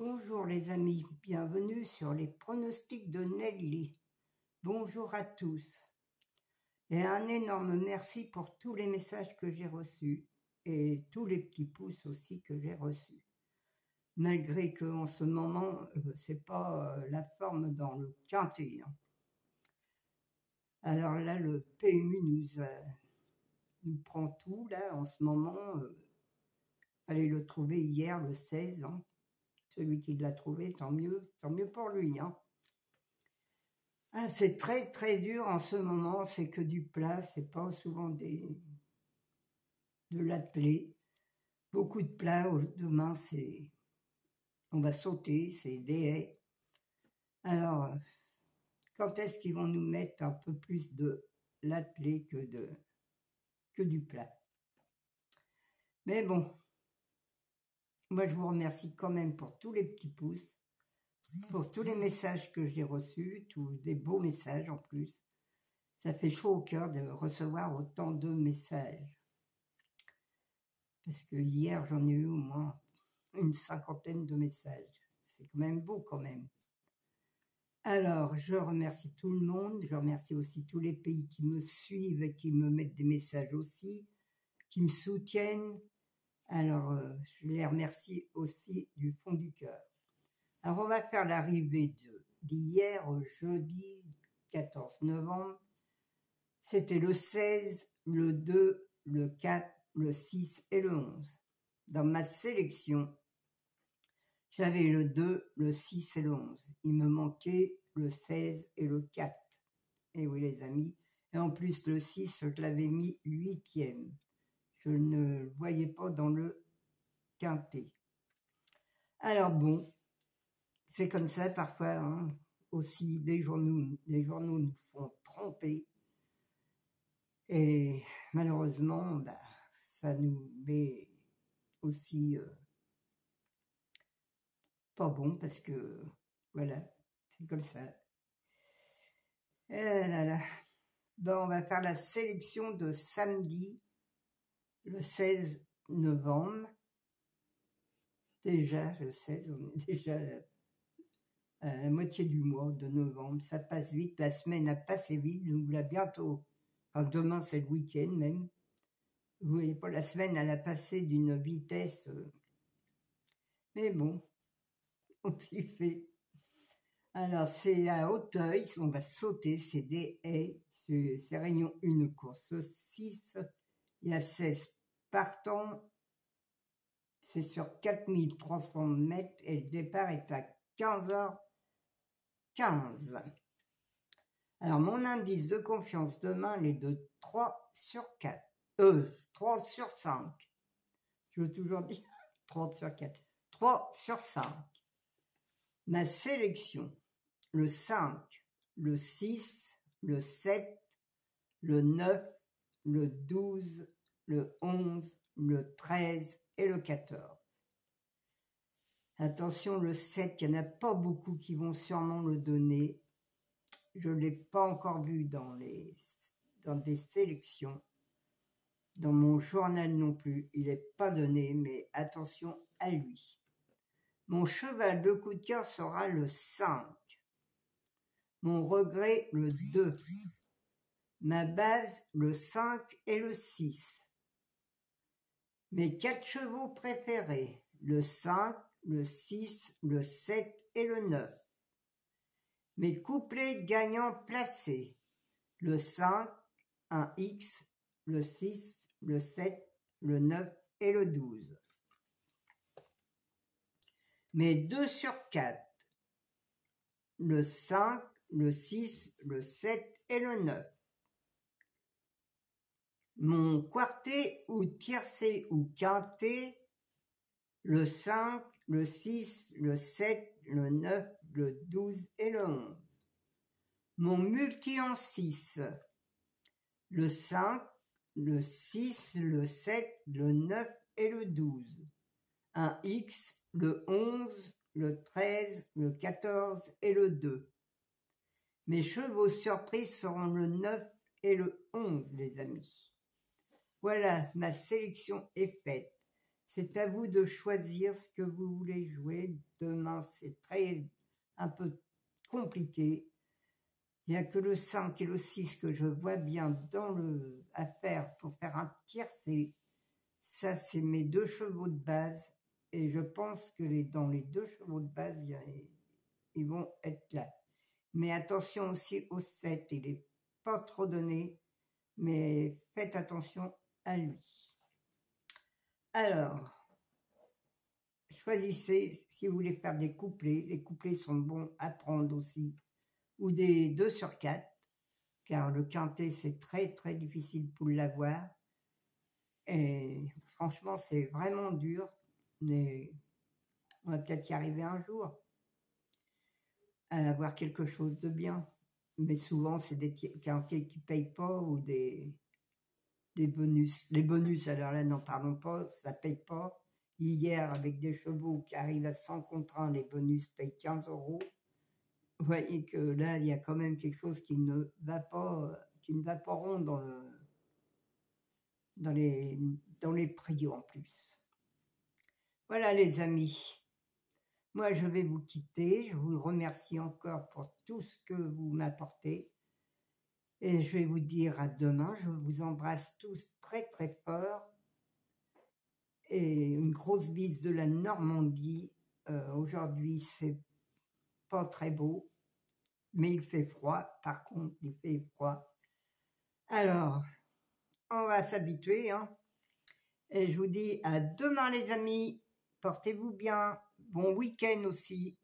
Bonjour les amis, bienvenue sur les pronostics de Nelly. Bonjour à tous. Et un énorme merci pour tous les messages que j'ai reçus et tous les petits pouces aussi que j'ai reçus. Malgré qu'en ce moment, c'est pas la forme dans le quintet. Alors là, le PMU nous prend tout là en ce moment. Fallait le trouver hier, le 16. Celui qui l'a trouvé, tant mieux pour lui. Ah, c'est très très dur en ce moment, c'est que du plat, c'est pas souvent de l'attelé. Beaucoup de plats, demain on va sauter, c'est des haies. Alors, quand est-ce qu'ils vont nous mettre un peu plus de l'attelé que du plat? Mais bon, moi je vous remercie quand même pour tous les petits pouces, pour tous les messages que j'ai reçus, tous des beaux messages en plus. Ça fait chaud au cœur de recevoir autant de messages. Parce que hier, j'en ai eu au moins une 50aine de messages. C'est quand même beau quand même. Alors, je remercie tout le monde. Je remercie aussi tous les pays qui me suivent et qui me mettent des messages aussi, qui me soutiennent. Alors, je les remercie aussi du fond du cœur. Alors, on va faire l'arrivée d'hier, jeudi 14 novembre. C'était le 16, le 2, le 4, le 6 et le 11. Dans ma sélection, j'avais le 2, le 6 et le 11. Il me manquait le 16 et le 4. Et oui les amis, et en plus le 6, je l'avais mis 8e. Je ne le voyais pas dans le quintet. Alors bon, c'est comme ça parfois, aussi les journaux nous font tromper. Et malheureusement, ça nous met aussi pas bon parce que, voilà, c'est comme ça. Eh là là. Bon, on va faire la sélection de samedi, le 16 novembre. Déjà, le 16, on est déjà à la moitié du mois de novembre. Ça passe vite, la semaine a passé vite, nous voilà bientôt. Enfin, demain, c'est le week-end même. Vous voyez pas, la semaine, elle a passé d'une vitesse. Mais bon, on s'y fait. Alors, c'est à Auteuil, on va sauter, c'est des haies. C'est Réunion 1, course 6. Il y a 16 partants. C'est sur 4300 mètres et le départ est à 15h15. Alors, mon indice de confiance demain, il est de 3 sur 4. 3 sur 5. Je veux toujours dire 3 sur 4. 3 sur 5. Ma sélection, le 5, le 6, le 7, le 9, le 12, le 11, le 13 et le 14. Attention, le 7, il n'y en a pas beaucoup qui vont sûrement le donner. Je ne l'ai pas encore vu dans des sélections. Dans mon journal non plus, il n'est pas donné, mais attention à lui. Mon cheval de coup de cœur sera le 5. Mon regret, le 2. Ma base, le 5 et le 6. Mes 4 chevaux préférés, le 5, le 6, le 7 et le 9. Mes couplets gagnants placés, le 5, un X, le 6, le 7, le 9 et le 12. Mes 2 sur 4, le 5, le 6, le 7 et le 9. Mon quartet ou tiercé ou quintet, le 5, le 6, le 7, le 9, le 12 et le 11. Mon multi en 6, le 5, le 6, le 7, le 9 et le 12. Un X, le 11, le 13, le 14 et le 2. Mes chevaux surprises seront le 9 et le 11, les amis. Voilà, ma sélection est faite. C'est à vous de choisir ce que vous voulez jouer. Demain, c'est un peu compliqué. Il n'y a que le 5 et le 6 que je vois bien à faire pour faire un tiercé. Ça, c'est mes 2 chevaux de base. Et je pense que dans les 2 chevaux de base, ils vont être là. Mais attention aussi au 7. Il n'est pas trop donné, mais faites attention à lui. Alors, choisissez si vous voulez faire des couplets. Les couplets sont bons à prendre aussi. Ou des 2 sur 4, car le quintet, c'est très très difficile pour l'avoir. Et franchement, c'est vraiment dur, mais on va peut-être y arriver un jour, à avoir quelque chose de bien. Mais souvent, c'est des quintets qui ne payent pas ou des bonus. Les bonus, alors là, n'en parlons pas, ça ne paye pas. Hier, avec des chevaux qui arrivent à 100 contre 1, les bonus payent 15 €. Vous voyez que là, il y a quand même quelque chose qui ne va pas rond dans les prix en plus. Voilà les amis. Moi, je vais vous quitter. Je vous remercie encore pour tout ce que vous m'apportez. Et je vais vous dire à demain. Je vous embrasse tous très très fort. Et une grosse bise de la Normandie. Aujourd'hui, c'est pas très beau. Mais il fait froid. Par contre, il fait froid. Alors, on va s'habituer. Hein. Et je vous dis à demain les amis. Portez-vous bien. Bon week-end aussi.